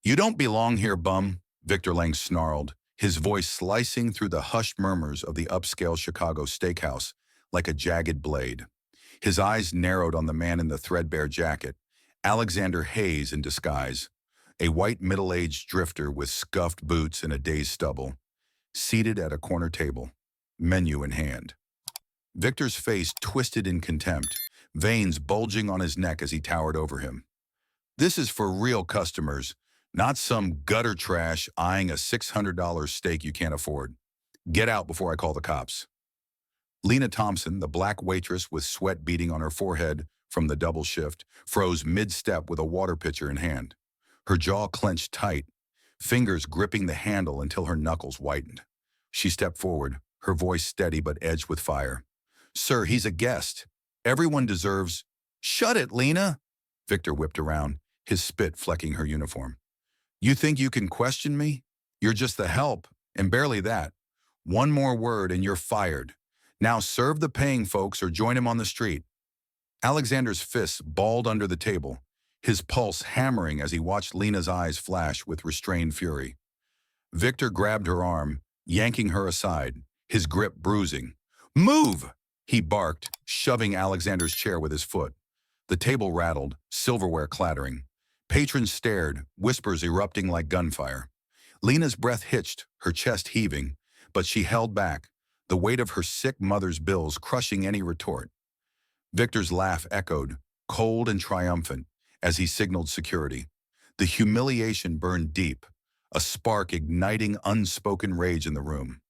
You don't belong here, bum, Victor Lang snarled, his voice slicing through the hushed murmurs of the upscale Chicago steakhouse like a jagged blade. His eyes narrowed on the man in the threadbare jacket, Alexander Hayes in disguise, a white middle-aged drifter with scuffed boots and a day's stubble, seated at a corner table, menu in hand. Victor's face twisted in contempt, veins bulging on his neck as he towered over him. This is for real customers, not some gutter trash eyeing a $600 steak you can't afford. Get out before I call the cops. Lena Thompson, the black waitress with sweat beading on her forehead from the double shift, froze mid-step with a water pitcher in hand. Her jaw clenched tight, fingers gripping the handle until her knuckles whitened. She stepped forward, her voice steady but edged with fire. Sir, he's a guest. Everyone deserves— Shut it, Lena! Victor whipped around, his spit flecking her uniform. You think you can question me? You're just the help, and barely that. One more word and you're fired. Now serve the paying folks or join him on the street. Alexander's fists balled under the table, his pulse hammering as he watched Lena's eyes flash with restrained fury. Victor grabbed her arm, yanking her aside, his grip bruising. Move! He barked, shoving Alexander's chair with his foot. The table rattled, silverware clattering. Patrons stared, whispers erupting like gunfire. Lena's breath hitched, her chest heaving, but she held back, the weight of her sick mother's bills crushing any retort. Victor's laugh echoed, cold and triumphant, as he signaled security. The humiliation burned deep, a spark igniting unspoken rage in the room.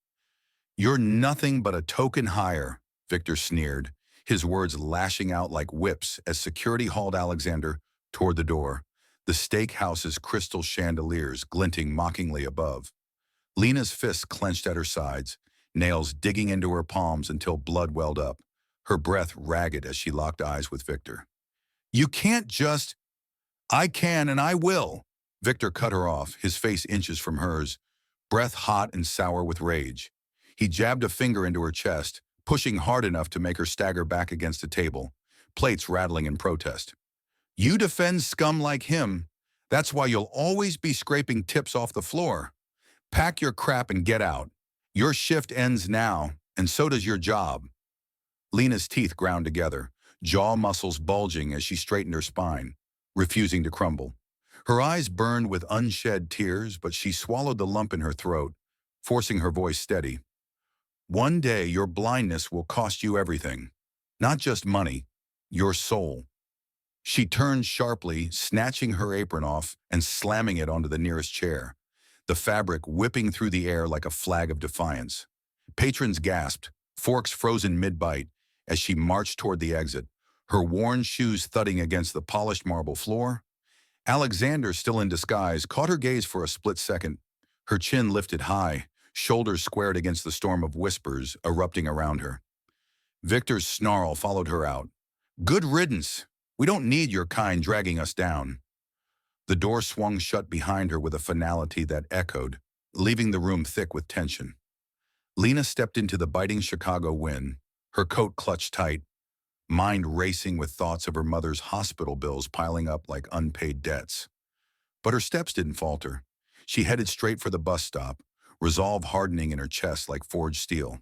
You're nothing but a token hire, Victor sneered, his words lashing out like whips as security hauled Alexander toward the door, the steakhouse's crystal chandeliers glinting mockingly above. Lena's fists clenched at her sides, nails digging into her palms until blood welled up, her breath ragged as she locked eyes with Victor. You can't just— I can and I will. Victor cut her off, his face inches from hers, breath hot and sour with rage. He jabbed a finger into her chest, pushing hard enough to make her stagger back against a table, plates rattling in protest. You defend scum like him. That's why you'll always be scraping tips off the floor. Pack your crap and get out. Your shift ends now, and so does your job. Lena's teeth ground together, jaw muscles bulging as she straightened her spine, refusing to crumble. Her eyes burned with unshed tears, but she swallowed the lump in her throat, forcing her voice steady. One day your blindness will cost you everything. Not just money, your soul. She turned sharply, snatching her apron off and slamming it onto the nearest chair, the fabric whipping through the air like a flag of defiance. Patrons gasped, forks frozen mid-bite, as she marched toward the exit, her worn shoes thudding against the polished marble floor. Alexander, still in disguise, caught her gaze for a split second, her chin lifted high, shoulders squared against the storm of whispers erupting around her. Victor's snarl followed her out. Good riddance. We don't need your kind dragging us down. The door swung shut behind her with a finality that echoed, leaving the room thick with tension. Lena stepped into the biting Chicago wind, her coat clutched tight, mind racing with thoughts of her mother's hospital bills piling up like unpaid debts. But her steps didn't falter. She headed straight for the bus stop, resolve hardening in her chest like forged steel.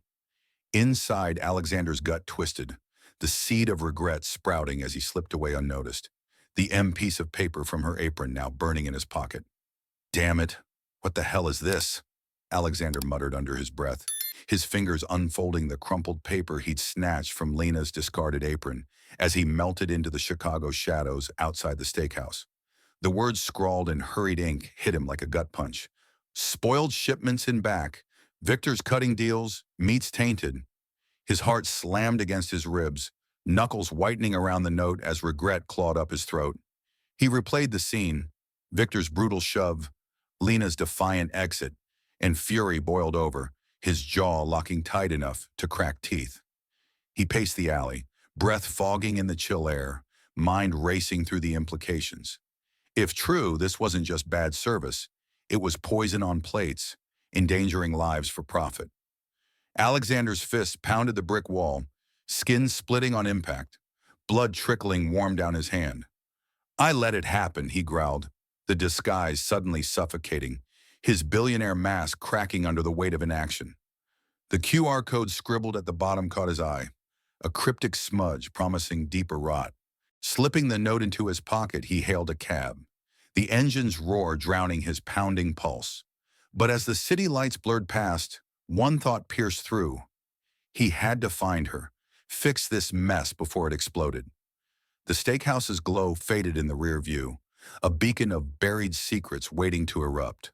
Inside, Alexander's gut twisted, the seed of regret sprouting as he slipped away unnoticed, the piece of paper from her apron now burning in his pocket. Damn it, what the hell is this? Alexander muttered under his breath, his fingers unfolding the crumpled paper he'd snatched from Lena's discarded apron as he melted into the Chicago shadows outside the steakhouse. The words scrawled in hurried ink hit him like a gut punch. Spoiled shipments in back, Victor's cutting deals, meats tainted. His heart slammed against his ribs, knuckles whitening around the note as regret clawed up his throat. He replayed the scene, Victor's brutal shove, Lena's defiant exit, and fury boiled over, his jaw locking tight enough to crack teeth. He paced the alley, breath fogging in the chill air, mind racing through the implications. If true, this wasn't just bad service, it was poison on plates, endangering lives for profit. Alexander's fist pounded the brick wall, skin splitting on impact, blood trickling warm down his hand. I let it happen, he growled, the disguise suddenly suffocating, his billionaire mask cracking under the weight of inaction. The QR code scribbled at the bottom caught his eye, a cryptic smudge promising deeper rot. Slipping the note into his pocket, he hailed a cab, the engine's roar drowning his pounding pulse. But as the city lights blurred past, one thought pierced through. He had to find her, fix this mess before it exploded. The steakhouse's glow faded in the rear view, a beacon of buried secrets waiting to erupt.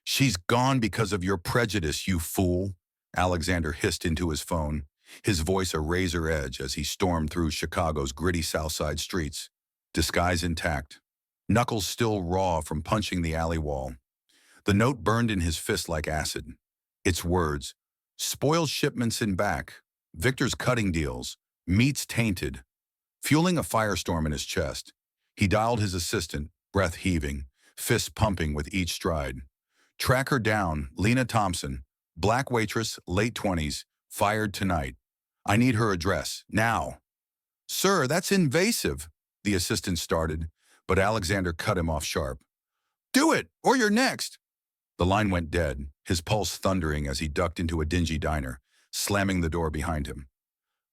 "She's gone because of your prejudice, you fool," Alexander hissed into his phone, his voice a razor edge as he stormed through Chicago's gritty South Side streets, disguise intact, knuckles still raw from punching the alley wall. The note burned in his fist like acid. Its words, "Spoiled shipments in back, Victor's cutting deals, meats tainted," fueling a firestorm in his chest. He dialed his assistant, breath heaving, fists pumping with each stride. "Track her down, Lena Thompson, black waitress, late 20s, fired tonight. I need her address, now." "Sir, that's invasive," the assistant started, but Alexander cut him off sharp. "Do it, or you're next." The line went dead, his pulse thundering as he ducked into a dingy diner, slamming the door behind him.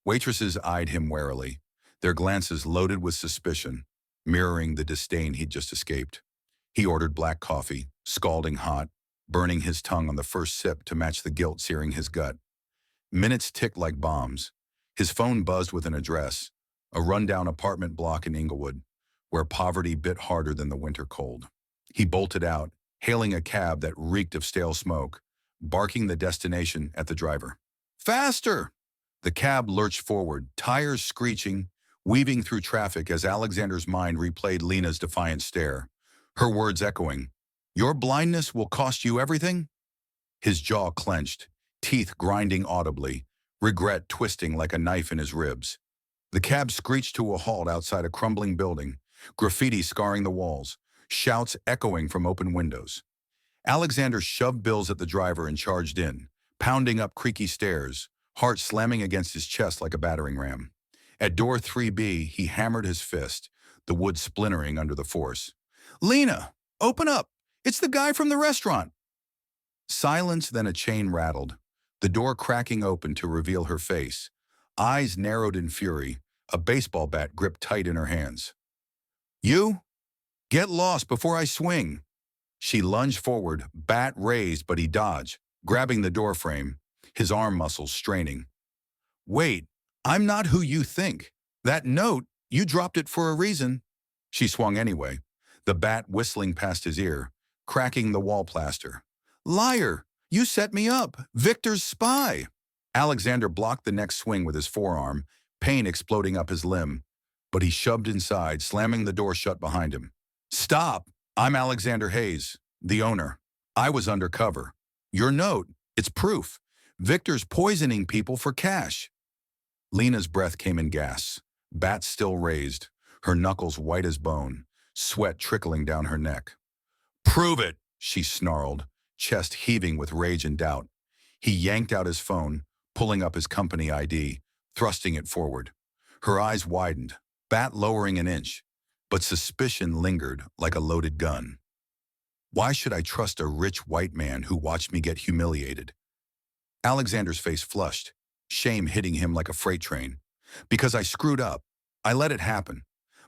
Waitresses eyed him warily, their glances loaded with suspicion, mirroring the disdain he'd just escaped. He ordered black coffee, scalding hot, burning his tongue on the first sip to match the guilt searing his gut. Minutes ticked like bombs. His phone buzzed with an address, a rundown apartment block in Inglewood, where poverty bit harder than the winter cold. He bolted out, hailing a cab that reeked of stale smoke, barking the destination at the driver. "Faster!" The cab lurched forward, tires screeching, weaving through traffic as Alexander's mind replayed Lena's defiant stare, her words echoing, "Your blindness will cost you everything?" His jaw clenched, teeth grinding audibly, regret twisting like a knife in his ribs. The cab screeched to a halt outside a crumbling building, graffiti scarring the walls, shouts echoing from open windows. Alexander shoved bills at the driver and charged in, pounding up creaky stairs, heart slamming against his chest like a battering ram. At door 3B, he hammered his fist, the wood splintering under the force. "Lena, open up! It's the guy from the restaurant!" Silence, then a chain rattled, the door cracking open to reveal her face, eyes narrowed in fury, a baseball bat gripped tight in her hands. "You? Get lost before I swing." She lunged forward, bat raised, but he dodged, grabbing the doorframe, his arm muscles straining. "Wait, I'm not who you think. That note, you dropped it for a reason." She swung anyway, the bat whistling past his ear, cracking the wall plaster. "Liar! You set me up! Victor's spy!" Alexander blocked the next swing with his forearm, pain exploding up his limb, but he shoved inside, slamming the door shut behind him. "Stop! I'm Alexander Hayes, the owner. I was undercover. Your note, it's proof. Victor's poisoning people for cash." Lena's breath came in gasps, bat still raised, her knuckles white as bone, sweat trickling down her neck. "Prove it," she snarled, chest heaving with rage and doubt. He yanked out his phone, pulling up his company ID, thrusting it forward. Her eyes widened, bat lowering an inch, but suspicion lingered like a loaded gun. Why should I trust a rich white man who watched me get humiliated? Alexander's face flushed, shame hitting him like a freight train. "Because I screwed up. I let it happen.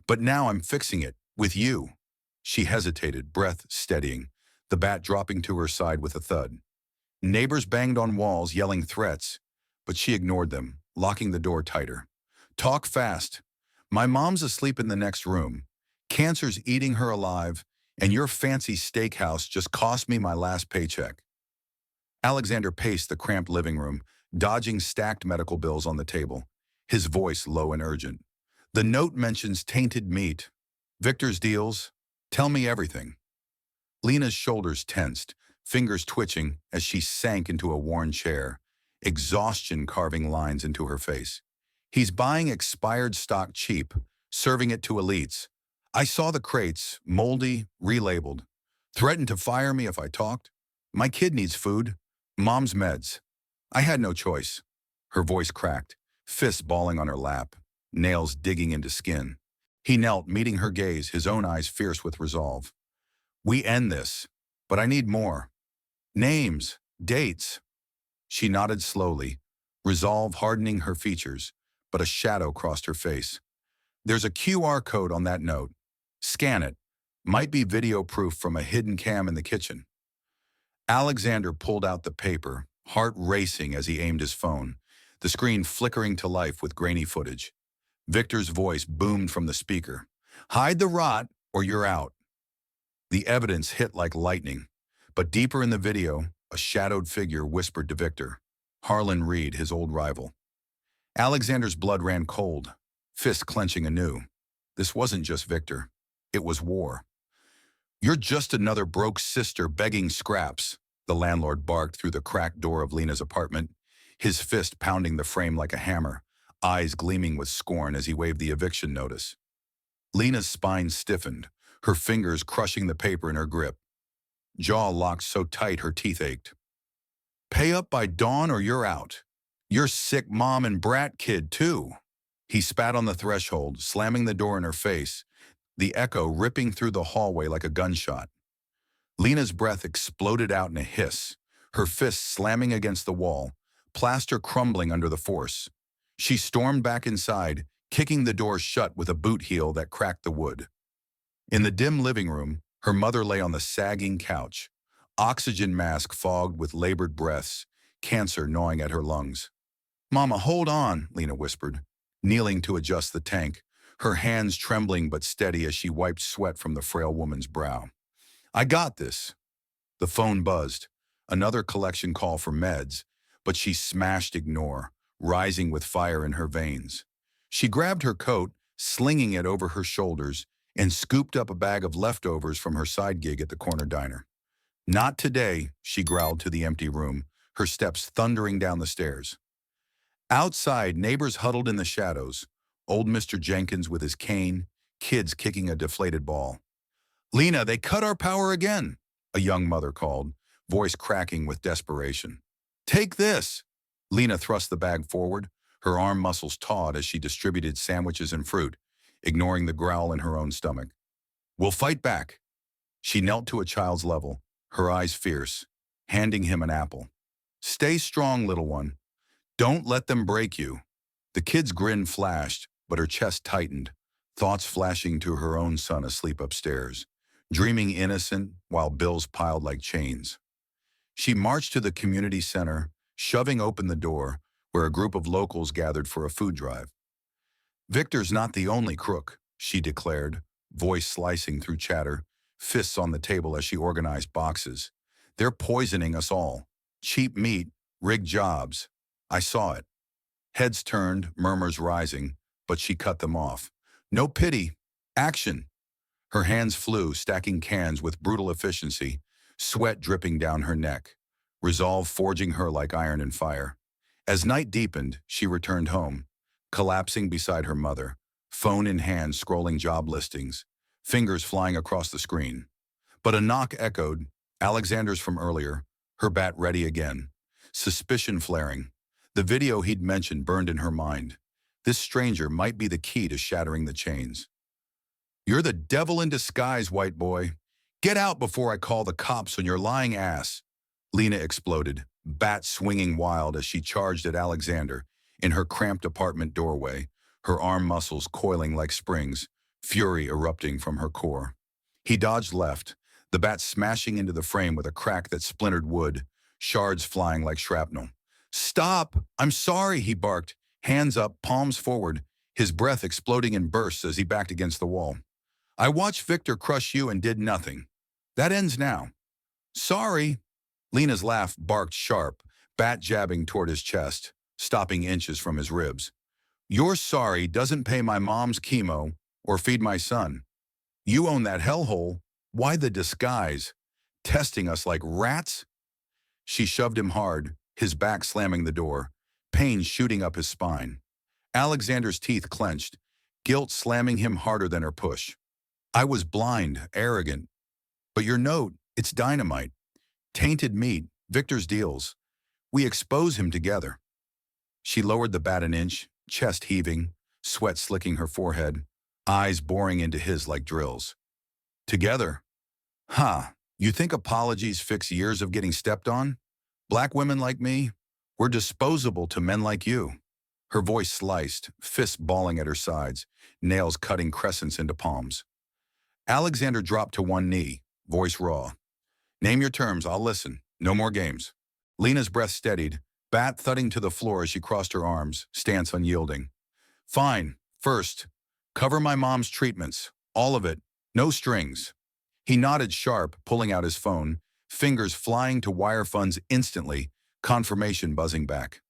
But now I'm fixing it, with you." She hesitated, breath steadying, the bat dropping to her side with a thud. Neighbors banged on walls, yelling threats, but she ignored them, locking the door tighter. "Talk fast. My mom's asleep in the next room. Cancer's eating her alive, and your fancy steakhouse just cost me my last paycheck." Alexander paced the cramped living room, dodging stacked medical bills on the table, his voice low and urgent. "The note mentions tainted meat. Victor's deals. Tell me everything." Lena's shoulders tensed, fingers twitching as she sank into a worn chair, exhaustion carving lines into her face. "He's buying expired stock cheap, serving it to elites. I saw the crates, moldy, relabeled. Threatened to fire me if I talked. My kid needs food. Mom's meds. I had no choice." Her voice cracked, fists balling on her lap, nails digging into skin. He knelt, meeting her gaze, his own eyes fierce with resolve. We end this, but I need more. Names, dates. She nodded slowly, resolve hardening her features, but a shadow crossed her face. There's a QR code on that note. Scan it. Might be video proof from a hidden cam in the kitchen. Alexander pulled out the paper, heart racing as he aimed his phone, the screen flickering to life with grainy footage. Victor's voice boomed from the speaker. Hide the rot or you're out. The evidence hit like lightning, but deeper in the video, a shadowed figure whispered to Victor. Harlan Reed, his old rival. Alexander's blood ran cold, fist clenching anew. This wasn't just Victor. It was war. You're just another broke sister begging scraps, the landlord barked through the cracked door of Lena's apartment, his fist pounding the frame like a hammer, eyes gleaming with scorn as he waved the eviction notice. Lena's spine stiffened, her fingers crushing the paper in her grip. Jaw locked so tight her teeth ached. Pay up by dawn or you're out. You're sick mom and brat kid too. He spat on the threshold, slamming the door in her face, the echo ripping through the hallway like a gunshot. Lena's breath exploded out in a hiss, her fists slamming against the wall, plaster crumbling under the force. She stormed back inside, kicking the door shut with a boot heel that cracked the wood. In the dim living room, her mother lay on the sagging couch, oxygen mask fogged with labored breaths, cancer gnawing at her lungs. Mama, hold on, Lena whispered, kneeling to adjust the tank, her hands trembling but steady as she wiped sweat from the frail woman's brow. I got this. The phone buzzed, another collection call for meds, but she smashed ignore, rising with fire in her veins. She grabbed her coat, slinging it over her shoulders, and scooped up a bag of leftovers from her side gig at the corner diner. Not today, she growled to the empty room, her steps thundering down the stairs. Outside, neighbors huddled in the shadows, old Mr. Jenkins with his cane, kids kicking a deflated ball. Lena, they cut our power again, a young mother called, voice cracking with desperation. Take this. Lena thrust the bag forward, her arm muscles taut as she distributed sandwiches and fruit, ignoring the growl in her own stomach. We'll fight back. She knelt to a child's level, her eyes fierce, handing him an apple. Stay strong, little one. Don't let them break you. The kid's grin flashed, but her chest tightened, thoughts flashing to her own son asleep upstairs, dreaming innocent while bills piled like chains. She marched to the community center, shoving open the door, where a group of locals gathered for a food drive. Victor's not the only crook, she declared, voice slicing through chatter, fists on the table as she organized boxes. They're poisoning us all. Cheap meat, rigged jobs. I saw it. Heads turned, murmurs rising, but she cut them off. No pity. Action. Her hands flew, stacking cans with brutal efficiency, sweat dripping down her neck, resolve forging her like iron and fire. As night deepened, she returned home, collapsing beside her mother, phone in hand scrolling job listings, fingers flying across the screen. But a knock echoed, Alexander's from earlier, her bat ready again. Suspicion flaring. The video he'd mentioned burned in her mind. This stranger might be the key to shattering the chains. You're the devil in disguise, white boy. Get out before I call the cops on your lying ass. Lena exploded, bat swinging wild as she charged at Alexander in her cramped apartment doorway, her arm muscles coiling like springs, fury erupting from her core. He dodged left, the bat smashing into the frame with a crack that splintered wood, shards flying like shrapnel. Stop! I'm sorry, he barked, hands up, palms forward, his breath exploding in bursts as he backed against the wall. I watched Victor crush you and did nothing. That ends now. Sorry. Lena's laugh barked sharp, bat jabbing toward his chest, stopping inches from his ribs. Your sorry doesn't pay my mom's chemo or feed my son. You own that hellhole. Why the disguise? Testing us like rats? She shoved him hard, his back slamming the door, pain shooting up his spine. Alexander's teeth clenched, guilt slamming him harder than her push. I was blind, arrogant. But your note, it's dynamite. Tainted meat, Victor's deals. We expose him together. She lowered the bat an inch, chest heaving, sweat slicking her forehead, eyes boring into his like drills. Together? You think apologies fix years of getting stepped on? Black women like me, we're disposable to men like you. Her voice sliced, fists balling at her sides, nails cutting crescents into palms. Alexander dropped to one knee, voice raw. Name your terms, I'll listen. No more games. Lena's breath steadied, bat thudding to the floor as she crossed her arms, stance unyielding. Fine. First, cover my mom's treatments. All of it. No strings. He nodded sharp, pulling out his phone, fingers flying to wire funds instantly, confirmation buzzing back.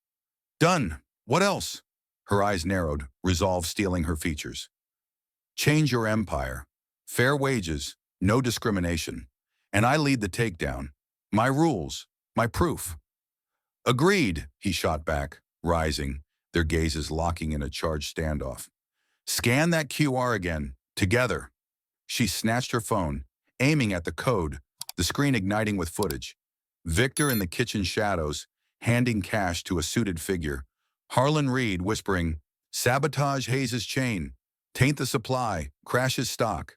Done. What else? Her eyes narrowed, resolve stealing her features. Change your empire. Fair wages, no discrimination. And I lead the takedown. My rules, my proof. Agreed, he shot back, rising, their gazes locking in a charged standoff. Scan that QR again, together. She snatched her phone, aiming at the code, the screen igniting with footage. Victor in the kitchen shadows, handing cash to a suited figure. Harlan Reed whispering, sabotage Hayes' chain, taint the supply, crash his stock.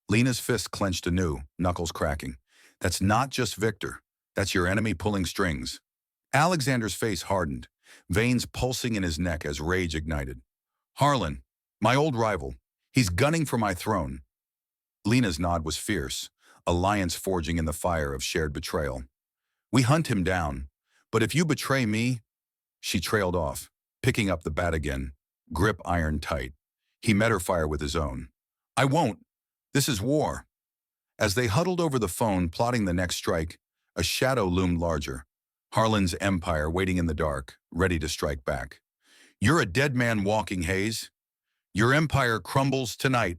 Lena's fist clenched anew, knuckles cracking. That's not just Victor. That's your enemy pulling strings. Alexander's face hardened, veins pulsing in his neck as rage ignited. Harlan, my old rival. He's gunning for my throne. Lena's nod was fierce, alliance forging in the fire of shared betrayal. We hunt him down, but if you betray me... She trailed off, picking up the bat again, grip iron tight. He met her fire with his own. I won't. This is war. As they huddled over the phone, plotting the next strike, a shadow loomed larger. Harlan's empire waiting in the dark, ready to strike back. You're a dead man walking, Hayes. Your empire crumbles tonight.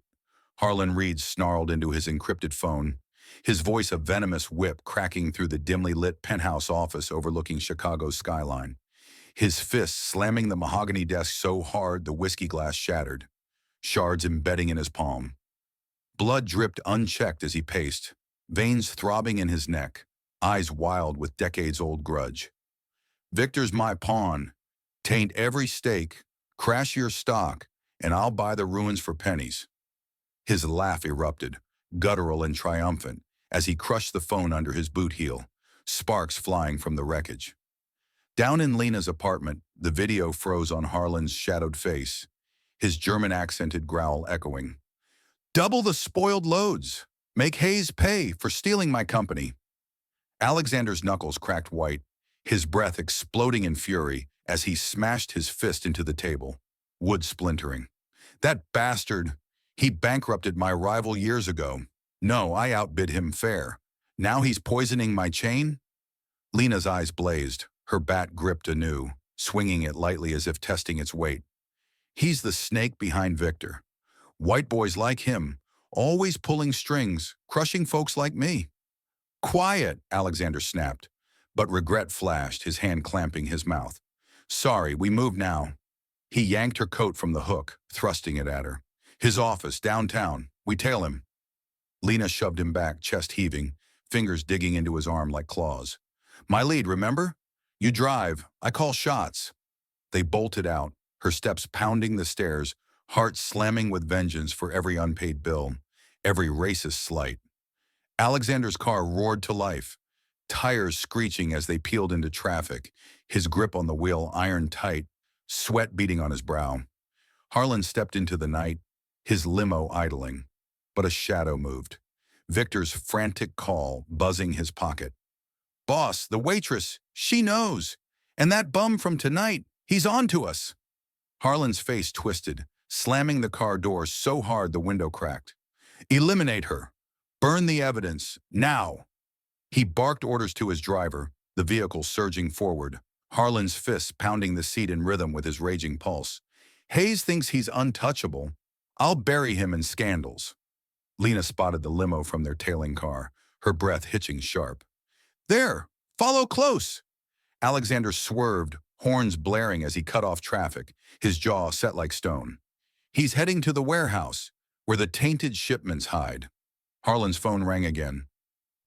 Harlan Reed snarled into his encrypted phone, his voice a venomous whip cracking through the dimly lit penthouse office overlooking Chicago's skyline. His fist slamming the mahogany desk so hard the whiskey glass shattered, shards embedding in his palm. Blood dripped unchecked as he paced, veins throbbing in his neck, eyes wild with decades-old grudge. Victor's my pawn. Taint every stake, crash your stock, and I'll buy the ruins for pennies. His laugh erupted, guttural and triumphant, as he crushed the phone under his boot heel, sparks flying from the wreckage. Down in Lena's apartment, the video froze on Harlan's shadowed face, his German-accented growl echoing. Double the spoiled loads. Make Hayes pay for stealing my company. Alexander's knuckles cracked white, his breath exploding in fury as he smashed his fist into the table, wood splintering. That bastard, he bankrupted my rival years ago. No, I outbid him fair. Now he's poisoning my chain? Lena's eyes blazed, her bat gripped anew, swinging it lightly as if testing its weight. He's the snake behind Victor. White boys like him, always pulling strings, crushing folks like me. Quiet, Alexander snapped, but regret flashed, his hand clamping his mouth. Sorry, we move now. He yanked her coat from the hook, thrusting it at her. His office, downtown. We tail him. Lena shoved him back, chest heaving, fingers digging into his arm like claws. My lead, remember? You drive, I call shots. They bolted out, her steps pounding the stairs, heart slamming with vengeance for every unpaid bill, every racist slight. Alexander's car roared to life, tires screeching as they peeled into traffic, his grip on the wheel iron tight, sweat beading on his brow. Harlan stepped into the night, his limo idling, but a shadow moved. Victor's frantic call buzzing his pocket. Boss, the waitress, she knows. And that bum from tonight, he's on to us. Harlan's face twisted, slamming the car door so hard the window cracked. Eliminate her. Burn the evidence, now. He barked orders to his driver, the vehicle surging forward, Harlan's fists pounding the seat in rhythm with his raging pulse. Hayes thinks he's untouchable. I'll bury him in scandals. Lena spotted the limo from their tailing car, her breath hitching sharp. There, follow close. Alexander swerved, horns blaring as he cut off traffic, his jaw set like stone. He's heading to the warehouse, where the tainted shipments hide. Harlan's phone rang again.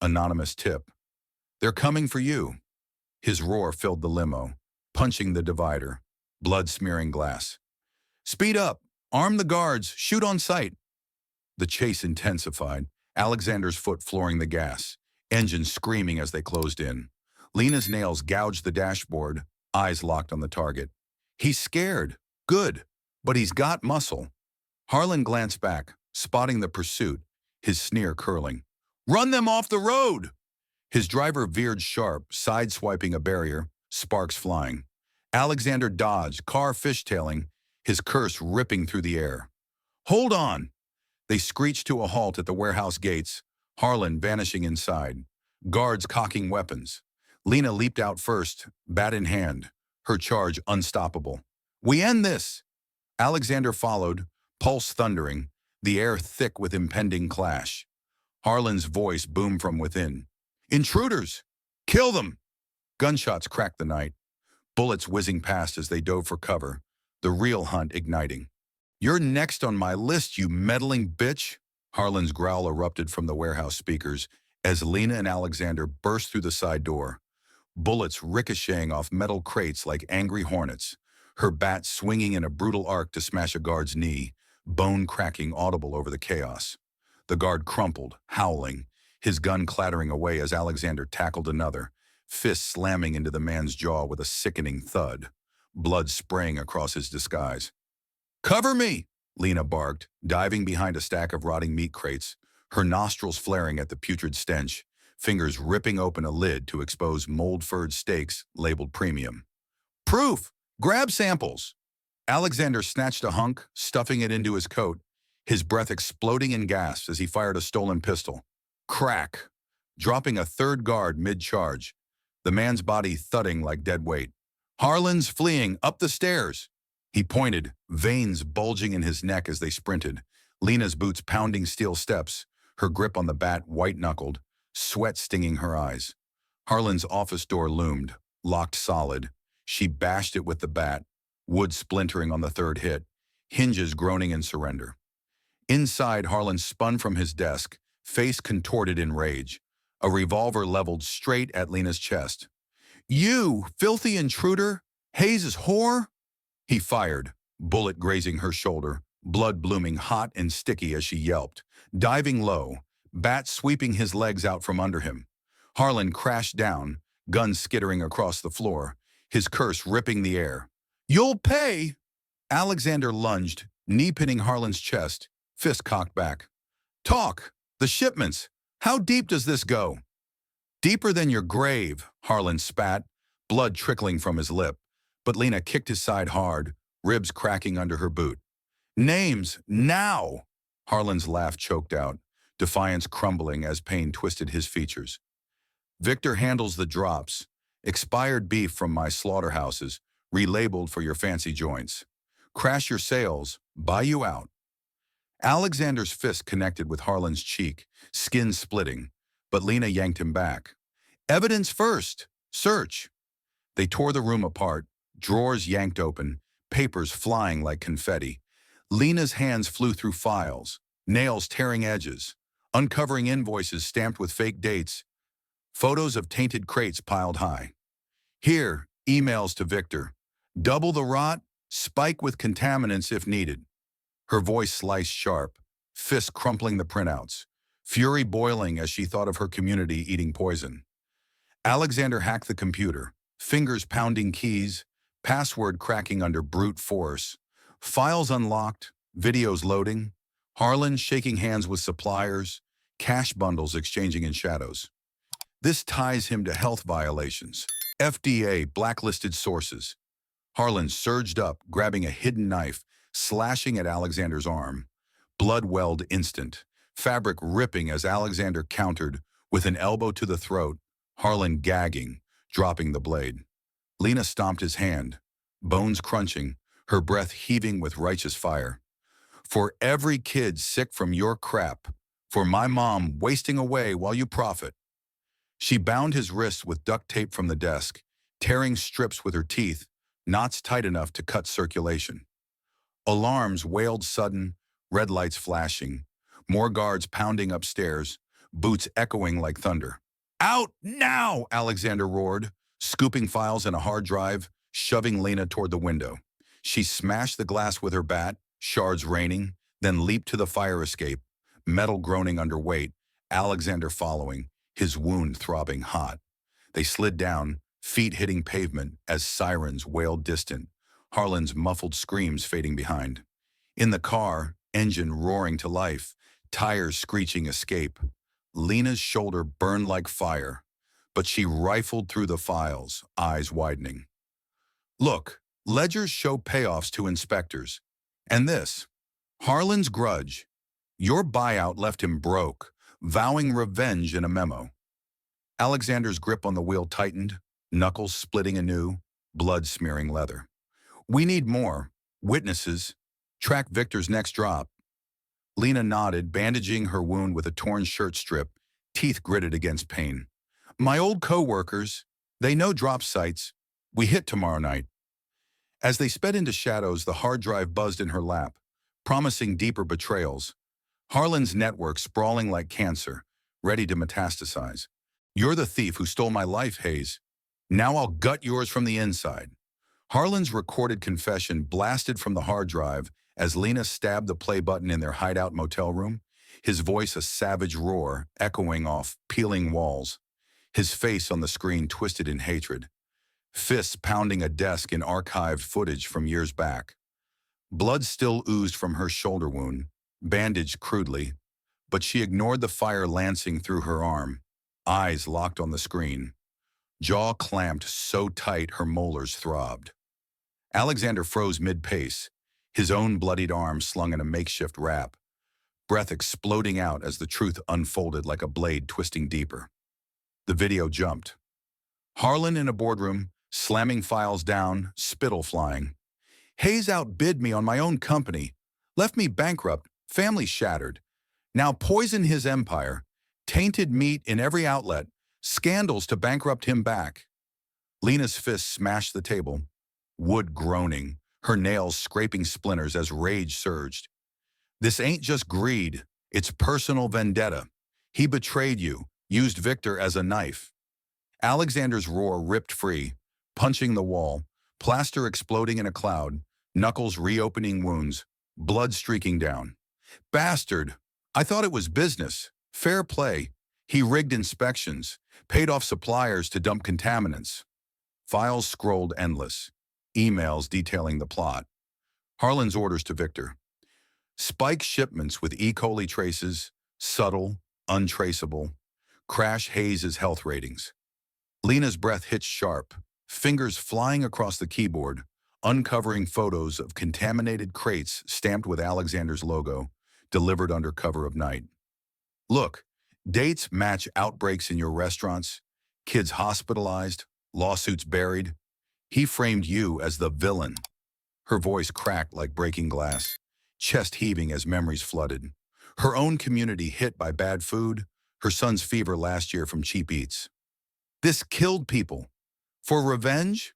Anonymous tip. They're coming for you. His roar filled the limo, punching the divider, blood smearing glass. Speed up, arm the guards, shoot on sight. The chase intensified, Alexander's foot flooring the gas, engine screaming as they closed in. Lena's nails gouged the dashboard, eyes locked on the target. He's scared. Good. But he's got muscle. Harlan glanced back, spotting the pursuit, his sneer curling. Run them off the road! His driver veered sharp, sideswiping a barrier, sparks flying. Alexander dodged, car fishtailing, his curse ripping through the air. Hold on! They screeched to a halt at the warehouse gates, Harlan vanishing inside. Guards cocking weapons. Lena leaped out first, bat in hand, her charge unstoppable. We end this! Alexander followed, pulse thundering, the air thick with impending clash. Harlan's voice boomed from within. Intruders! Kill them! Gunshots cracked the night, bullets whizzing past as they dove for cover, the real hunt igniting. You're next on my list, you meddling bitch! Harlan's growl erupted from the warehouse speakers as Lena and Alexander burst through the side door, bullets ricocheting off metal crates like angry hornets, her bat swinging in a brutal arc to smash a guard's knee, bone cracking audible over the chaos. The guard crumpled, howling, his gun clattering away as Alexander tackled another, fist slamming into the man's jaw with a sickening thud, blood spraying across his disguise. Cover me! Lena barked, diving behind a stack of rotting meat crates, her nostrils flaring at the putrid stench, fingers ripping open a lid to expose mold-furred steaks labeled premium. Proof! Grab samples! Alexander snatched a hunk, stuffing it into his coat, his breath exploding in gasps as he fired a stolen pistol. Crack! Dropping a third guard mid-charge, the man's body thudding like dead weight. Harlan's fleeing up the stairs! He pointed, veins bulging in his neck as they sprinted, Lena's boots pounding steel steps, her grip on the bat white-knuckled, sweat stinging her eyes. Harlan's office door loomed, locked solid. She bashed it with the bat, wood splintering on the third hit, hinges groaning in surrender. Inside, Harlan spun from his desk, face contorted in rage, a revolver leveled straight at Lena's chest. You, filthy intruder! Hayes' whore! He fired, bullet grazing her shoulder, blood blooming hot and sticky as she yelped, diving low, bat sweeping his legs out from under him. Harlan crashed down, gun skittering across the floor, his curse ripping the air. You'll pay! Alexander lunged, knee pinning Harlan's chest, fist cocked back. Talk! The shipments! How deep does this go? Deeper than your grave, Harlan spat, blood trickling from his lip. But Lena kicked his side hard, ribs cracking under her boot. Names, now! Harlan's laugh choked out, defiance crumbling as pain twisted his features. Victor handles the drops, expired beef from my slaughterhouses, relabeled for your fancy joints. Crash your sales, buy you out. Alexander's fist connected with Harlan's cheek, skin splitting, but Lena yanked him back. Evidence first! Search! They tore the room apart, drawers yanked open, papers flying like confetti. Lena's hands flew through files, nails tearing edges, uncovering invoices stamped with fake dates, photos of tainted crates piled high. Here, emails to Victor. Double the rot, spike with contaminants if needed. Her voice sliced sharp, fists crumpling the printouts, fury boiling as she thought of her community eating poison. Alexander hacked the computer, fingers pounding keys, password cracking under brute force, files unlocked, videos loading, Harlan shaking hands with suppliers, cash bundles exchanging in shadows. This ties him to health violations, FDA blacklisted sources. Harlan surged up, grabbing a hidden knife, slashing at Alexander's arm. Blood welled instant, fabric ripping as Alexander countered with an elbow to the throat, Harlan gagging, dropping the blade. Lena stomped his hand, bones crunching, her breath heaving with righteous fire. For every kid sick from your crap, for my mom wasting away while you profit. She bound his wrists with duct tape from the desk, tearing strips with her teeth, knots tight enough to cut circulation. Alarms wailed sudden, red lights flashing, more guards pounding upstairs, boots echoing like thunder. Out now, Alexander roared, scooping files in a hard drive, shoving Lena toward the window. She smashed the glass with her bat, shards raining, then leaped to the fire escape, metal groaning under weight, Alexander following, his wound throbbing hot. They slid down, feet hitting pavement as sirens wailed distant, Harlan's muffled screams fading behind. In the car, engine roaring to life, tires screeching escape. Lena's shoulder burned like fire, but she rifled through the files, eyes widening. Look, ledgers show payoffs to inspectors. And this, Harlan's grudge. Your buyout left him broke, vowing revenge in a memo. Alexander's grip on the wheel tightened, knuckles splitting anew, blood smearing leather. We need more. Witnesses. Track Victor's next drop. Lena nodded, bandaging her wound with a torn shirt strip, teeth gritted against pain. My old co-workers. They know drop sites. We hit tomorrow night. As they sped into shadows, the hard drive buzzed in her lap, promising deeper betrayals. Harlan's network sprawling like cancer, ready to metastasize. You're the thief who stole my life, Hayes. Now I'll gut yours from the inside. Harlan's recorded confession blasted from the hard drive as Lena stabbed the play button in their hideout motel room, his voice a savage roar echoing off peeling walls, his face on the screen twisted in hatred, fists pounding a desk in archived footage from years back. Blood still oozed from her shoulder wound, bandaged crudely, but she ignored the fire lancing through her arm, eyes locked on the screen, jaw clamped so tight her molars throbbed. Alexander froze mid-pace, his own bloodied arm slung in a makeshift wrap, breath exploding out as the truth unfolded like a blade twisting deeper. The video jumped. Harlan in a boardroom, slamming files down, spittle flying. Hayes outbid me on my own company, left me bankrupt, family shattered. Now poison his empire, tainted meat in every outlet, scandals to bankrupt him back. Lena's fist smashed the table, wood groaning, her nails scraping splinters as rage surged. This ain't just greed, it's personal vendetta. He betrayed you, used Victor as a knife. Alexander's roar ripped free, punching the wall, plaster exploding in a cloud, knuckles reopening wounds, blood streaking down. Bastard! I thought it was business, fair play. He rigged inspections, paid off suppliers to dump contaminants. Files scrolled endless, emails detailing the plot. Harlan's orders to Victor. Spike shipments with E. coli traces, subtle, untraceable. Crash Hayes' health ratings. Lena's breath hitched sharp, fingers flying across the keyboard, uncovering photos of contaminated crates stamped with Alexander's logo, delivered under cover of night. Look, dates match outbreaks in your restaurants, kids hospitalized, lawsuits buried. He framed you as the villain. Her voice cracked like breaking glass, chest heaving as memories flooded. Her own community hit by bad food, her son's fever last year from cheap eats. This killed people. For revenge?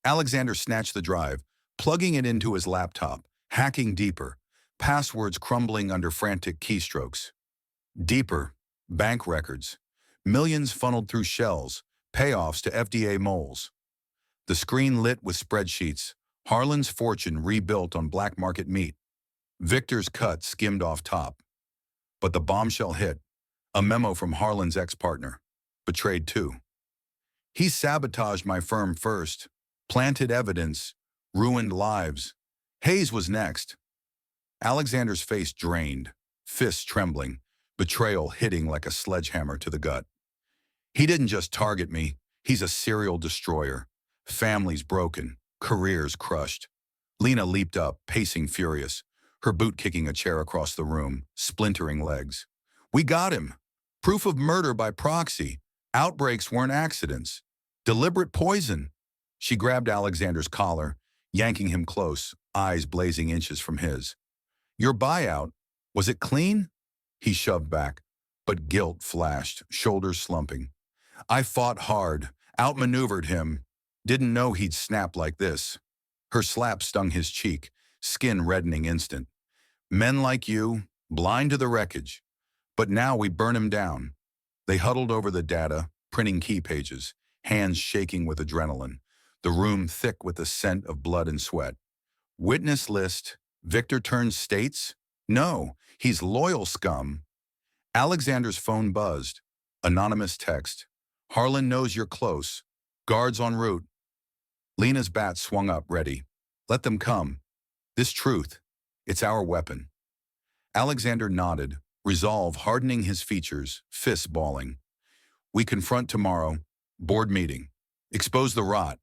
Alexander snatched the drive, plugging it into his laptop, hacking deeper, passwords crumbling under frantic keystrokes. Deeper, bank records, millions funneled through shells, payoffs to FDA moles. The screen lit with spreadsheets, Harlan's fortune rebuilt on black market meat. Victor's cut skimmed off top. But the bombshell hit, a memo from Harlan's ex-partner, betrayed too. He sabotaged my firm first, planted evidence, ruined lives. Hayes was next. Alexander's face drained, fists trembling, betrayal hitting like a sledgehammer to the gut. He didn't just target me, he's a serial destroyer. Families broken, careers crushed. Lena leaped up, pacing furious, her boot kicking a chair across the room, splintering legs. We got him. Proof of murder by proxy. Outbreaks weren't accidents. Deliberate poison. She grabbed Alexander's collar, yanking him close, eyes blazing inches from his. Your buyout, was it clean? He shoved back, but guilt flashed, shoulders slumping. I fought hard, outmaneuvered him. Didn't know he'd snap like this. Her slap stung his cheek, skin reddening instant. Men like you, blind to the wreckage. But now we burn him down. They huddled over the data, printing key pages, hands shaking with adrenaline, the room thick with the scent of blood and sweat. Witness list, Victor turns states? No, he's loyal scum. Alexander's phone buzzed. Anonymous text. Harlan knows you're close. Guards en route. Lena's bat swung up, ready. Let them come. This truth, it's our weapon. Alexander nodded, resolve hardening his features, fists balling. We confront tomorrow. Board meeting. Expose the rot.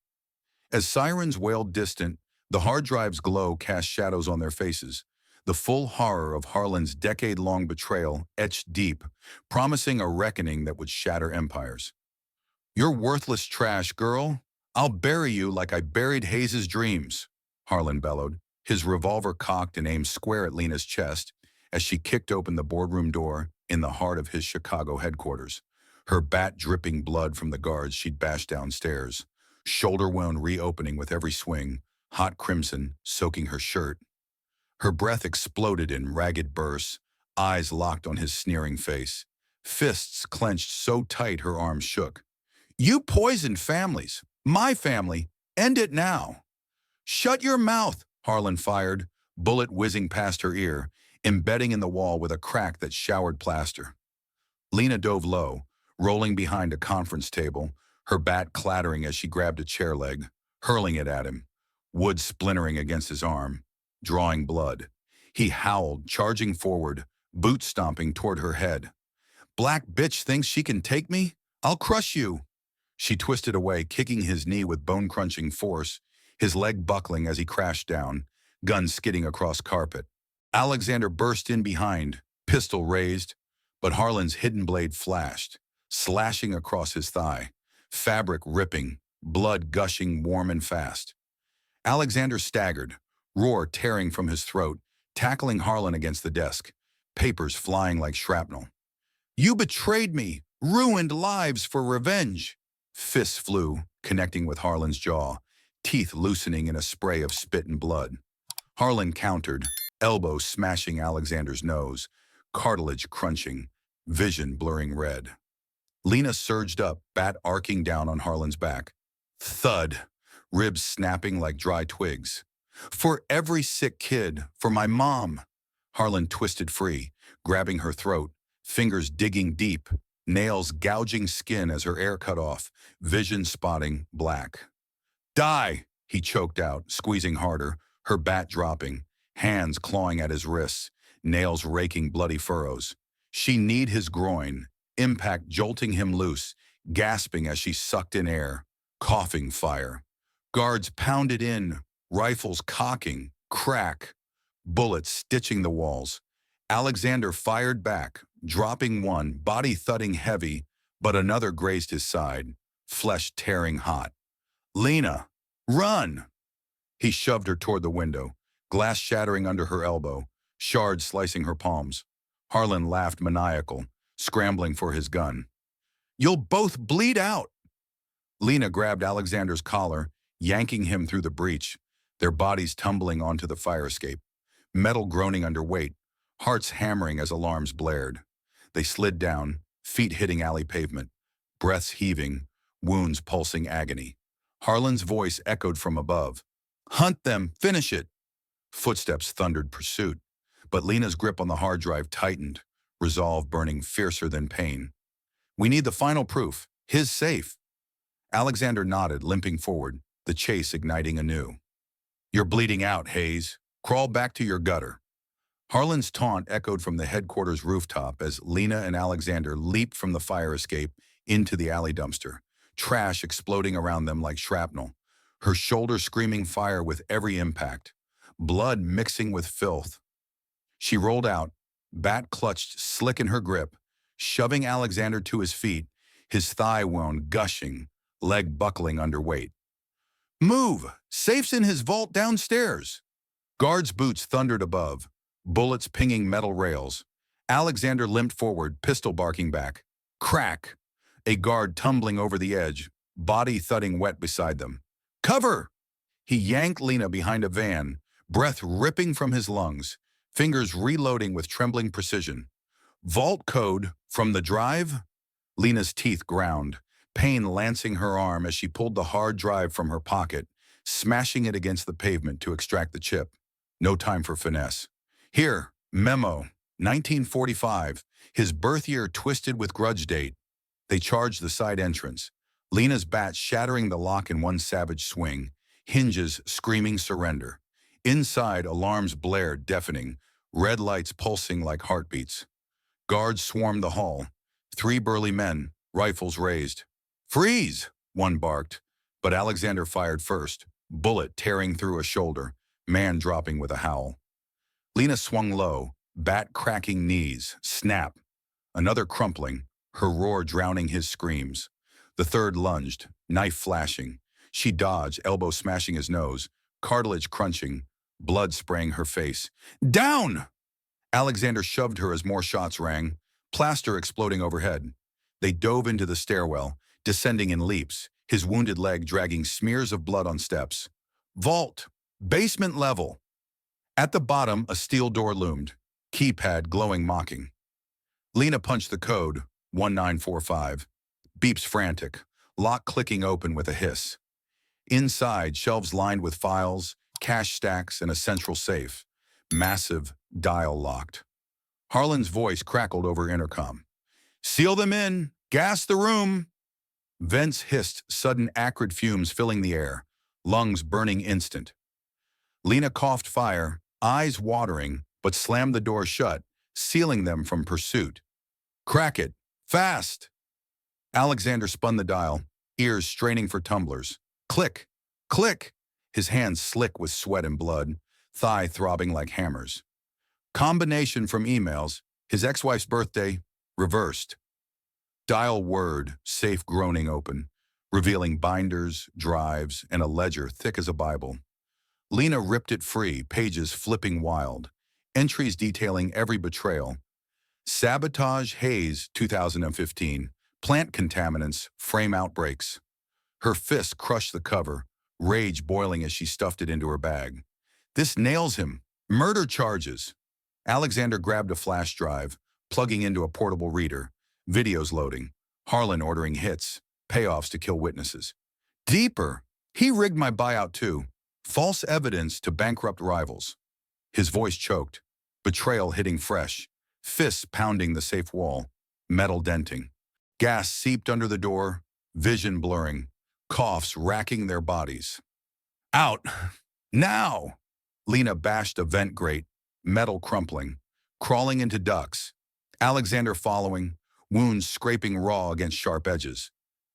As sirens wailed distant, the hard drive's glow cast shadows on their faces. The full horror of Harlan's decade-long betrayal etched deep, promising a reckoning that would shatter empires. You're worthless trash, girl. I'll bury you like I buried Hayes's dreams, Harlan bellowed, his revolver cocked and aimed square at Lena's chest as she kicked open the boardroom door in the heart of his Chicago headquarters, her bat dripping blood from the guards she'd bashed downstairs, shoulder wound reopening with every swing, hot crimson soaking her shirt. Her breath exploded in ragged bursts, eyes locked on his sneering face, fists clenched so tight her arms shook. You poisoned families. My family. End it now. Shut your mouth, Harlan fired, bullet whizzing past her ear, embedding in the wall with a crack that showered plaster. Lena dove low, rolling behind a conference table, her bat clattering as she grabbed a chair leg, hurling it at him, wood splintering against his arm, drawing blood. He howled, charging forward, boot stomping toward her head. Black bitch thinks she can take me? I'll crush you. She twisted away, kicking his knee with bone-crunching force, his leg buckling as he crashed down, gun skidding across carpet. Alexander burst in behind, pistol raised, but Harlan's hidden blade flashed, slashing across his thigh, fabric ripping, blood gushing warm and fast. Alexander staggered, roar tearing from his throat, tackling Harlan against the desk, papers flying like shrapnel. You betrayed me, ruined lives for revenge. Fists flew, connecting with Harlan's jaw, teeth loosening in a spray of spit and blood. Harlan countered, elbow smashing Alexander's nose, cartilage crunching, vision blurring red. Lena surged up, bat arcing down on Harlan's back. Thud, ribs snapping like dry twigs. For every sick kid, for my mom. Harlan twisted free, grabbing her throat, fingers digging deep, nails gouging skin as her air cut off, vision spotting black. Die, he choked out, squeezing harder, her bat dropping, hands clawing at his wrists, nails raking bloody furrows. She kneed his groin, impact jolting him loose, gasping as she sucked in air, coughing fire. Guards pounded in, rifles cocking, crack, bullets stitching the walls. Alexander fired back, dropping one, body thudding heavy, but another grazed his side, flesh tearing hot. Lena, run! He shoved her toward the window, glass shattering under her elbow, shards slicing her palms. Harlan laughed maniacal, scrambling for his gun. You'll both bleed out! Lena grabbed Alexander's collar, yanking him through the breach, their bodies tumbling onto the fire escape, metal groaning under weight, hearts hammering as alarms blared. They slid down, feet hitting alley pavement, breaths heaving, wounds pulsing agony. Harlan's voice echoed from above. Hunt them, finish it! Footsteps thundered pursuit, but Lena's grip on the hard drive tightened, resolve burning fiercer than pain. We need the final proof, his safe. Alexander nodded, limping forward, the chase igniting anew. You're bleeding out, Hayes. Crawl back to your gutter. Harlan's taunt echoed from the headquarters rooftop as Lena and Alexander leaped from the fire escape into the alley dumpster, trash exploding around them like shrapnel, her shoulder screaming fire with every impact, blood mixing with filth. She rolled out, bat clutched slick in her grip, shoving Alexander to his feet, his thigh wound gushing, leg buckling under weight. Move! Safe's in his vault downstairs! Guards' boots thundered above, bullets pinging metal rails. Alexander limped forward, pistol barking back. Crack! A guard tumbling over the edge, body thudding wet beside them. Cover! He yanked Lena behind a van, breath ripping from his lungs, fingers reloading with trembling precision. Vault code from the drive? Lena's teeth ground, pain lancing her arm as she pulled the hard drive from her pocket, smashing it against the pavement to extract the chip. No time for finesse. Here, memo, 1945, his birth year twisted with grudge date. They charged the side entrance, Lena's bat shattering the lock in one savage swing, hinges screaming surrender. Inside, alarms blared, deafening, red lights pulsing like heartbeats. Guards swarmed the hall, 3 burly men, rifles raised. "Freeze!" one barked, but Alexander fired first, bullet tearing through a shoulder, man dropping with a howl. Lena swung low, bat cracking knees, snap. Another crumpling, her roar drowning his screams. The third lunged, knife flashing. She dodged, elbow smashing his nose, cartilage crunching, blood spraying her face. "Down!" Alexander shoved her as more shots rang, plaster exploding overhead. They dove into the stairwell, descending in leaps, his wounded leg dragging smears of blood on steps. Vault! Basement level! At the bottom, a steel door loomed, keypad glowing mocking. Lena punched the code, 1945. Beeps frantic, lock clicking open with a hiss. Inside, shelves lined with files, cash stacks, and a central safe. Massive, dial locked. Harlan's voice crackled over intercom. "Seal them in! Gas the room!" Vents hissed, sudden acrid fumes filling the air, lungs burning instant. Lena coughed fire, eyes watering, but slammed the door shut, sealing them from pursuit. "Crack it! Fast!" Alexander spun the dial, ears straining for tumblers. Click! Click! His hands slick with sweat and blood, thigh throbbing like hammers. Combination from emails, his ex-wife's birthday, reversed. Dial word, safe groaning open, revealing binders, drives, and a ledger thick as a Bible. Lena ripped it free, pages flipping wild, entries detailing every betrayal. Sabotage Haze 2015, plant contaminants, frame outbreaks. Her fist crushed the cover, rage boiling as she stuffed it into her bag. "This nails him. Murder charges." Alexander grabbed a flash drive, plugging into a portable reader. Videos loading. Harlan ordering hits. Payoffs to kill witnesses. "Deeper. He rigged my buyout too. False evidence to bankrupt rivals." His voice choked. Betrayal hitting fresh. Fists pounding the safe wall. Metal denting. Gas seeped under the door. Vision blurring. Coughs racking their bodies. "Out! Now!" Lena bashed a vent grate, metal crumpling, crawling into ducts. Alexander following, wounds scraping raw against sharp edges.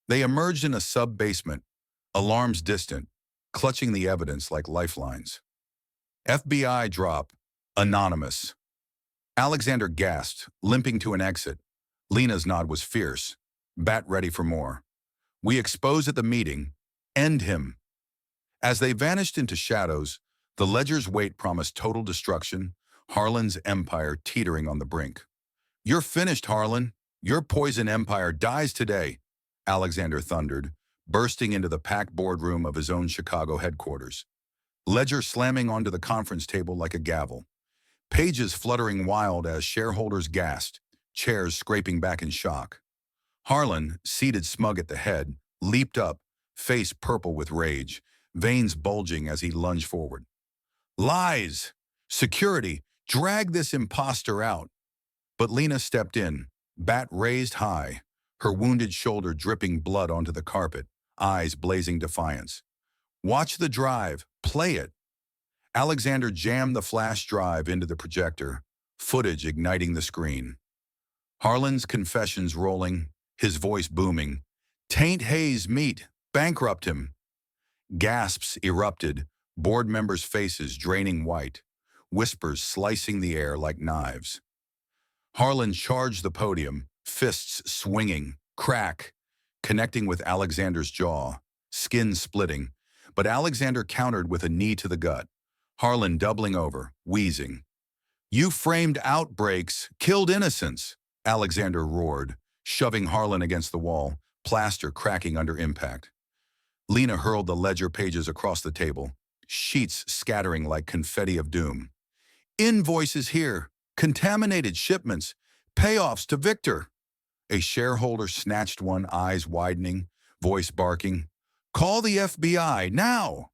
They emerged in a sub-basement, alarms distant, clutching the evidence like lifelines. FBI drop, anonymous. Alexander gasped, limping to an exit. Lena's nod was fierce, bat ready for more. "We expose at the meeting. End him." As they vanished into shadows, the ledger's weight promised total destruction, Harlan's empire teetering on the brink. "You're finished, Harlan. Your poison empire dies today," Alexander thundered, bursting into the packed boardroom of his own Chicago headquarters. Ledger slamming onto the conference table like a gavel. Pages fluttering wild as shareholders gasped, chairs scraping back in shock. Harlan, seated smug at the head, leaped up, face purple with rage, veins bulging as he lunged forward. "Lies! Security! Drag this imposter out!" But Lena stepped in, bat raised high, her wounded shoulder dripping blood onto the carpet, eyes blazing defiance. "Watch the drive. Play it." Alexander jammed the flash drive into the projector, footage igniting the screen. Harlan's confessions rolling, his voice booming. "Taint Hayes' meat. Bankrupt him." Gasps erupted, board members' faces draining white, whispers slicing the air like knives. Harlan charged the podium, fists swinging, crack, connecting with Alexander's jaw, skin splitting, but Alexander countered with a knee to the gut. Harlan doubling over, wheezing. "You framed outbreaks, killed innocents," Alexander roared, shoving Harlan against the wall, plaster cracking under impact. Lena hurled the ledger pages across the table, sheets scattering like confetti of doom. "Invoices here, contaminated shipments, payoffs to Victor." A shareholder snatched one, eyes widening, voice barking. "Call the FBI, now!"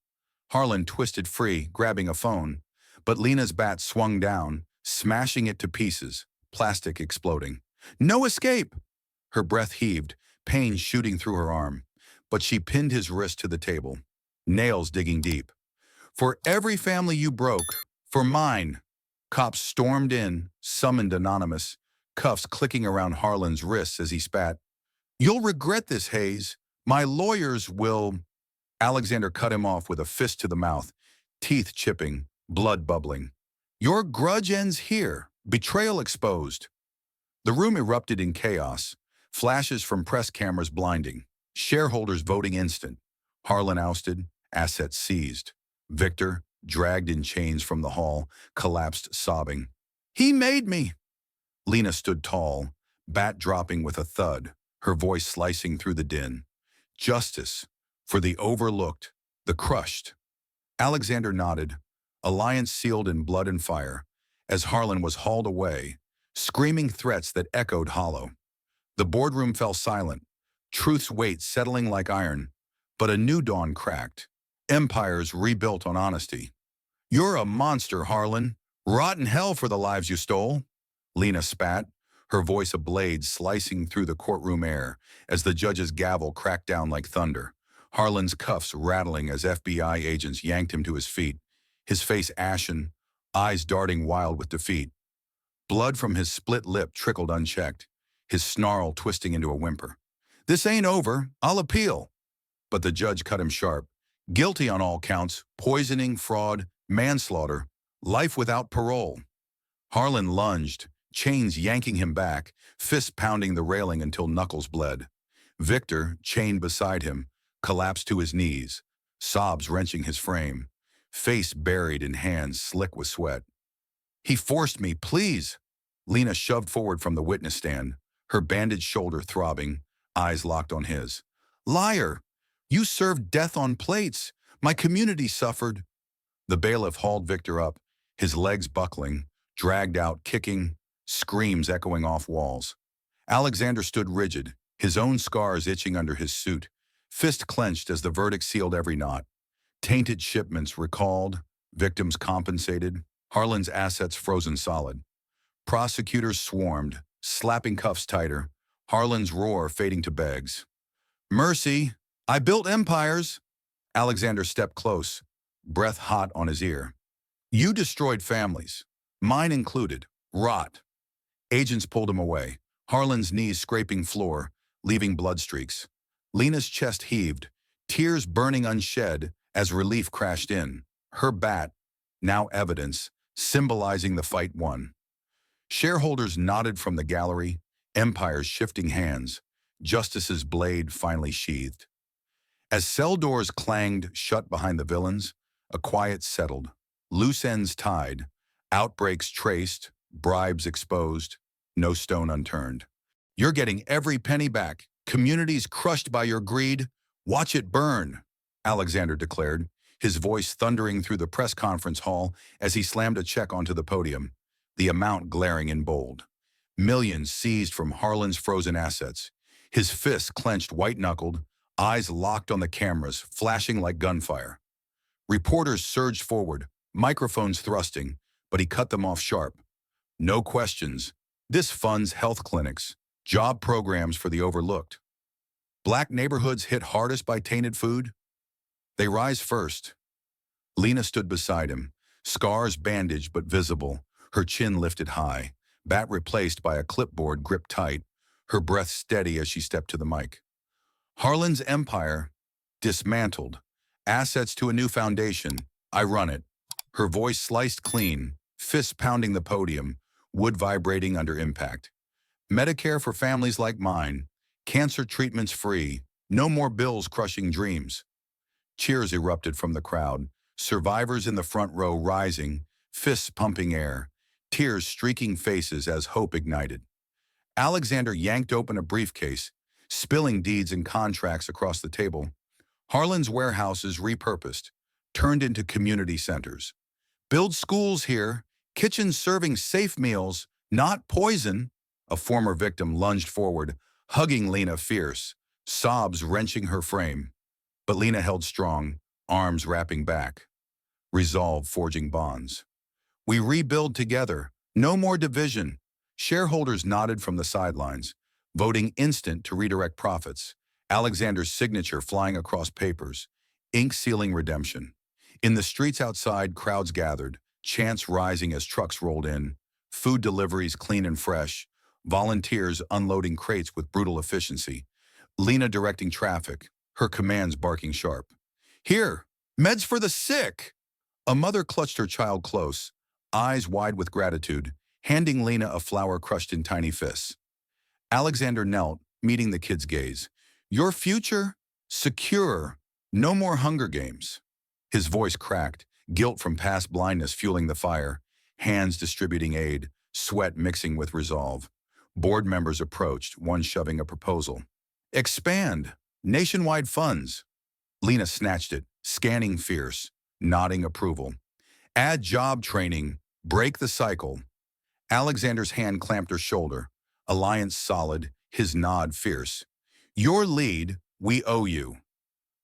Harlan twisted free, grabbing a phone, but Lena's bat swung down, smashing it to pieces, plastic exploding. No escape! Her breath heaved, pain shooting through her arm. But she pinned his wrist to the table, nails digging deep. For every family you broke, for mine. Cops stormed in, summoned Anonymous, cuffs clicking around Harlan's wrists as he spat. You'll regret this, Hayes. My lawyers will... Alexander cut him off with a fist to the mouth, teeth chipping, blood bubbling. Your grudge ends here. Betrayal exposed. The room erupted in chaos, flashes from press cameras blinding, shareholders voting instant. Harlan ousted, assets seized. Victor, dragged in chains from the hall, collapsed sobbing. He made me! Lena stood tall, bat dropping with a thud, her voice slicing through the din. Justice, for the overlooked, the crushed. Alexander nodded, alliance sealed in blood and fire, as Harlan was hauled away, screaming threats that echoed hollow. The boardroom fell silent, truth's weight settling like iron, but a new dawn cracked. Empires rebuilt on honesty. You're a monster, Harlan. Rotten hell for the lives you stole. Lena spat, her voice a blade slicing through the courtroom air as the judge's gavel cracked down like thunder. Harlan's cuffs rattling as FBI agents yanked him to his feet, his face ashen, eyes darting wild with defeat. Blood from his split lip trickled unchecked, his snarl twisting into a whimper. This ain't over. I'll appeal. But the judge cut him sharp. Guilty on all counts, poisoning, fraud, manslaughter, life without parole. Harlan lunged, chains yanking him back, fists pounding the railing until knuckles bled. Victor, chained beside him, collapsed to his knees, sobs wrenching his frame, face buried in hands slick with sweat. He forced me, please. Lena shoved forward from the witness stand, her bandaged shoulder throbbing, eyes locked on his. Liar! You served death on plates. My community suffered. The bailiff hauled Victor up, his legs buckling, dragged out, kicking, screams echoing off walls. Alexander stood rigid, his own scars itching under his suit, fist clenched as the verdict sealed every knot. Tainted shipments recalled, victims compensated, Harlan's assets frozen solid. Prosecutors swarmed, slapping cuffs tighter, Harlan's roar fading to begs. Mercy! I built empires! Alexander stepped close, breath hot on his ear. You destroyed families, mine included. Rot. Agents pulled him away, Harlan's knees scraping floor, leaving blood streaks. Lena's chest heaved, tears burning unshed as relief crashed in. Her bat, now evidence, symbolizing the fight won. Shareholders nodded from the gallery, empires shifting hands, justice's blade finally sheathed. As cell doors clanged shut behind the villains, a quiet settled, loose ends tied, outbreaks traced, bribes exposed, no stone unturned. You're getting every penny back. Communities crushed by your greed. Watch it burn, Alexander declared, his voice thundering through the press conference hall as he slammed a check onto the podium, the amount glaring in bold. Millions seized from Harlan's frozen assets, his fists clenched white-knuckled, eyes locked on the cameras, flashing like gunfire. Reporters surged forward, microphones thrusting, but he cut them off sharp. No questions. This funds health clinics, job programs for the overlooked. Black neighborhoods hit hardest by tainted food? They rise first. Lena stood beside him, scars bandaged but visible, her chin lifted high, bat replaced by a clipboard gripped tight, her breath steady as she stepped to the mic. Harlan's empire, dismantled, assets to a new foundation, I run it. Her voice sliced clean, fists pounding the podium, wood vibrating under impact. Medicare for families like mine, cancer treatments free, no more bills crushing dreams. Cheers erupted from the crowd, survivors in the front row rising, fists pumping air, tears streaking faces as hope ignited. Alexander yanked open a briefcase, spilling deeds and contracts across the table. Harlan's warehouses repurposed, turned into community centers. Build schools here, kitchens serving safe meals, not poison. A former victim lunged forward, hugging Lena fierce, sobs wrenching her frame. But Lena held strong, arms wrapping back. Resolve forging bonds. We rebuild together, no more division. Shareholders nodded from the sidelines, voting instant to redirect profits. Alexander's signature flying across papers, ink sealing redemption. In the streets outside, crowds gathered, chants rising as trucks rolled in, food deliveries clean and fresh, volunteers unloading crates with brutal efficiency, Lena directing traffic, her commands barking sharp. Here, meds for the sick! A mother clutched her child close, eyes wide with gratitude, handing Lena a flower crushed in tiny fists. Alexander knelt, meeting the kid's gaze. Your future? Secure. No more Hunger Games. His voice cracked, guilt from past blindness fueling the fire, hands distributing aid, sweat mixing with resolve. Board members approached, one shoving a proposal. Expand. Nationwide funds. Lena snatched it, scanning fierce, nodding approval. Add job training. Break the cycle. Alexander's hand clamped her shoulder, alliance solid, his nod fierce. Your lead, we owe you.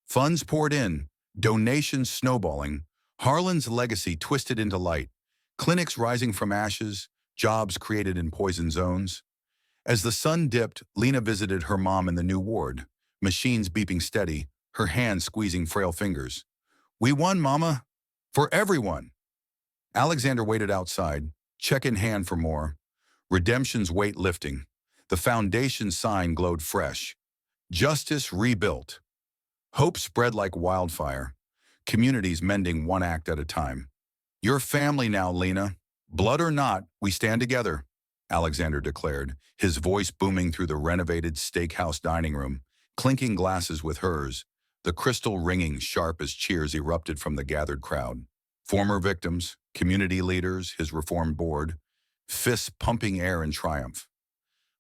Funds poured in, donations snowballing, Harlan's legacy twisted into light, clinics rising from ashes, jobs created in poison zones. As the sun dipped, Lena visited her mom in the new ward, machines beeping steady, her hands squeezing frail fingers. We won, Mama. For everyone. Alexander waited outside, check in hand for more. Redemption's weight lifting. The foundation sign glowed fresh. Justice rebuilt. Hope spread like wildfire. Communities mending one act at a time. Your family now, Lena. Blood or not, we stand together, Alexander declared, his voice booming through the renovated steakhouse dining room, clinking glasses with hers, the crystal ringing sharp as cheers erupted from the gathered crowd. Former victims, community leaders, his reformed board, fists pumping air in triumph.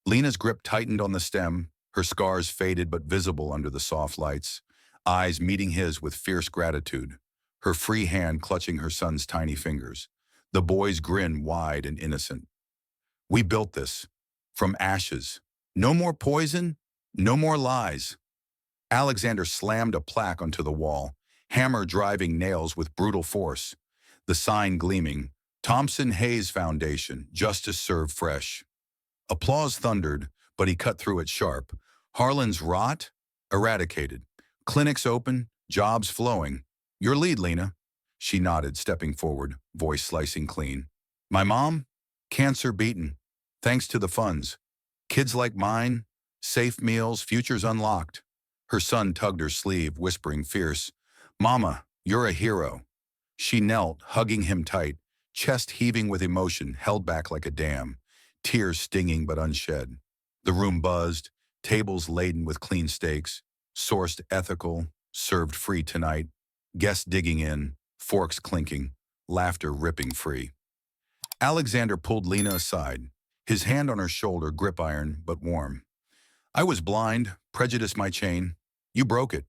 Lena's grip tightened on the stem, her scars faded but visible under the soft lights, eyes meeting his with fierce gratitude, her free hand clutching her son's tiny fingers, the boy's grin wide and innocent. We built this. From ashes. No more poison, no more lies. Alexander slammed a plaque onto the wall, hammer driving nails with brutal force, the sign gleaming, Thompson Hayes Foundation, justice served fresh. Applause thundered, but he cut through it sharp. Harlan's rot? Eradicated. Clinics open, jobs flowing. Your lead, Lena. She nodded, stepping forward, voice slicing clean. My mom? Cancer beaten. Thanks to the funds. Kids like mine? Safe meals, futures unlocked. Her son tugged her sleeve, whispering fierce, Mama, you're a hero. She knelt, hugging him tight, chest heaving with emotion, held back like a dam, tears stinging but unshed. The room buzzed, tables laden with clean steaks, sourced ethical, served free tonight, guests digging in, forks clinking, laughter ripping free. Alexander pulled Lena aside, his hand on her shoulder, grip iron but warm. I was blind, prejudice my chain. You broke it.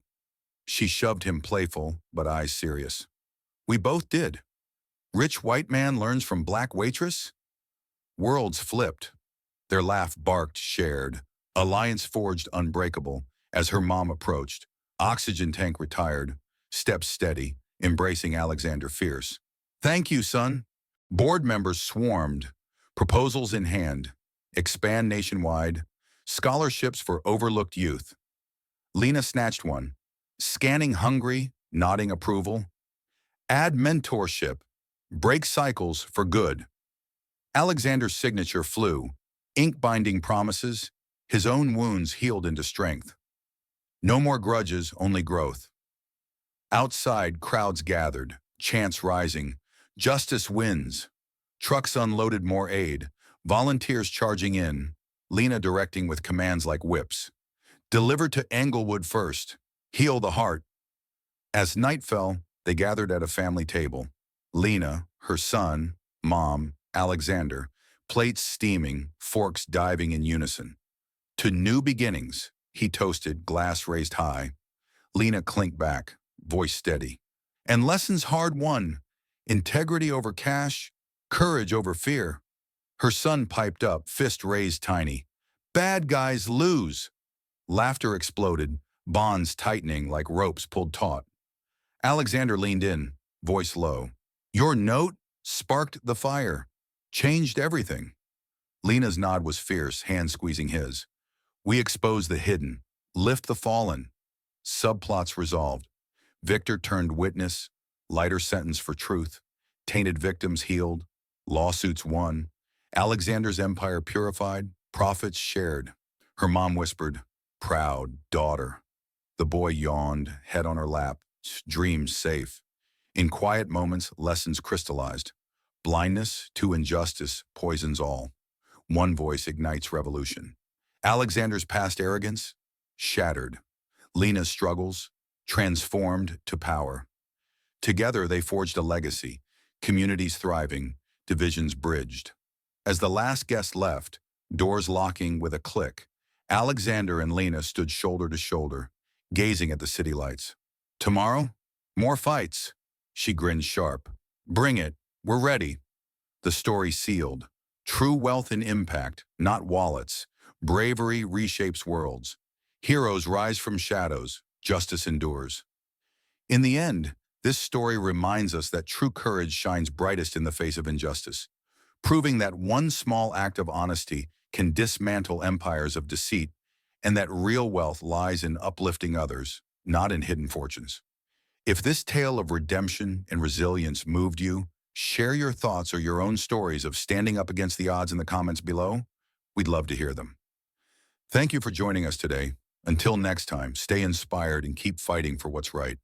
She shoved him playful, but eyes serious. We both did. Rich white man learns from black waitress? Worlds flipped. Their laugh barked, shared. Alliance forged unbreakable as her mom approached. Oxygen tank retired, steps steady, embracing Alexander fierce. Thank you, son. Board members swarmed, proposals in hand. Expand nationwide. Scholarships for overlooked youth. Lena snatched one, scanning hungry, nodding approval. Add mentorship. Break cycles for good. Alexander's signature flew, ink binding promises, his own wounds healed into strength. No more grudges, only growth. Outside, crowds gathered, chants rising. Justice wins. Trucks unloaded more aid, volunteers charging in, Lena directing with commands like whips. Deliver to Englewood first. Heal the heart. As night fell, they gathered at a family table. Lena, her son, mom, Alexander, plates steaming, forks diving in unison. To new beginnings, he toasted, glass raised high. Lena clinked back, voice steady. And lessons hard won. Integrity over cash, courage over fear. Her son piped up, fist raised tiny. Bad guys lose. Laughter exploded, bonds tightening like ropes pulled taut. Alexander leaned in, voice low. Your note sparked the fire, changed everything. Lena's nod was fierce, hand squeezing his. We expose the hidden, lift the fallen. Subplots resolved. Victor turned witness, lighter sentence for truth. Tainted victims healed, lawsuits won. Alexander's empire purified, profits shared. Her mom whispered, proud daughter. The boy yawned, head on her lap, dreams safe. In quiet moments, lessons crystallized. Blindness to injustice poisons all. One voice ignites revolution. Alexander's past arrogance, shattered. Lena's struggles, transformed to power. Together they forged a legacy, communities thriving, divisions bridged. As the last guest left, doors locking with a click, Alexander and Lena stood shoulder to shoulder, gazing at the city lights. Tomorrow? More fights. She grinned sharp. Bring it. We're ready. The story sealed. True wealth and impact, not wallets. Bravery reshapes worlds. Heroes rise from shadows. Justice endures. In the end, this story reminds us that true courage shines brightest in the face of injustice, proving that one small act of honesty can dismantle empires of deceit, and that real wealth lies in uplifting others, not in hidden fortunes. If this tale of redemption and resilience moved you, share your thoughts or your own stories of standing up against the odds in the comments below. We'd love to hear them. Thank you for joining us today. Until next time, stay inspired and keep fighting for what's right.